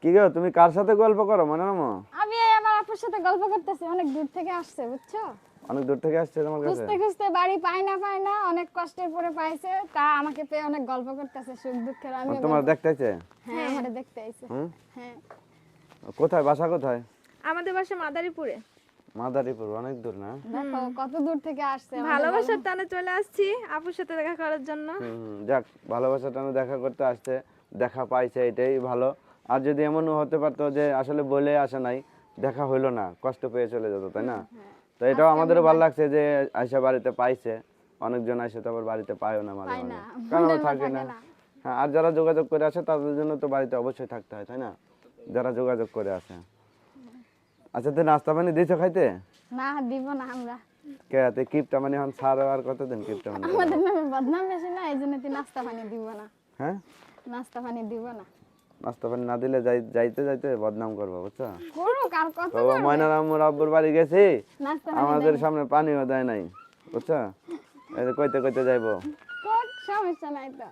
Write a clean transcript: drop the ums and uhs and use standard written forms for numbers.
কি গো তুমি কার সাথে গল্প করো মনোরমা? আমি এই আমার আপুর সাথে গল্প করতেছি, অনেক দূর থেকে আসছে বুঝছো। অনেক দূর থেকে আসছে তোমার কাছে? খুঁজতে খুঁজতে বাড়ি পায় না, অনেক কষ্টের পরে পাইছে, তা আমাকে পেয়ে অনেক গল্প করতেছে সুখ দুঃখের। আমি তোমার দেখতেছে? হ্যাঁ আমারে দেখতে আইছে। হুম? হ্যাঁ কোথায় বাসা কোথায়? আমাদের বাসা মাদারীপুরে। মাদারীপুর অনেক দূর না? দেখো কত দূর থেকে আসছে। ভালোবাসার টানে চলে আসছি আপুর সাথে দেখা করার জন্য। যাক ভালোবাসার টানে দেখা করতে আসছে, দেখা পাইছে এটাই ভালো। আর যদি এমনও হতে পারতো যে আসলে বলে আসে নাই, দেখা হইলো না, কষ্ট পেয়ে চলে যেত, তাই না? তো এটাও আমাদেরও ভালো লাগছে যে আয়সা বাড়িতে পাইছে। অনেকজন আসে তো আবার বাড়িতে পায়ও না মাঝে মাঝে, কেন থাকে না? হ্যাঁ, আর যারা যোগাযোগ করে আসে তাদের জন্য তো বাড়িতে অবশ্যই থাকতে হয়, তাই না? যারা যোগাযোগ করে আসে। আচ্ছা তুই নাস্তা পানি দিয়েছো খাইতে? না দিব না আমরা। কে তুই কিপটা মানে এখন ছাড় আর কতদিন কিপটা মানে? আমাদের নামে বদনাম বেশি না, এই জন্য তুই নাস্তা পানি দিব না। হ্যাঁ, নাস্তা পানি দিব না। নাস্তা পানি না দিলে যাইতে যাইতে বদনাম করবো, বুঝছো? করুক আর কত বাবা ময়নার আম্মুর আব্বুর বাড়ি গেছি, নাস্তা পানি আমাদের সামনে পানিও দেয় নাই, বুঝছো? এই যে কইতে কইতে যাইবো। কোন সমস্যা নাই তো।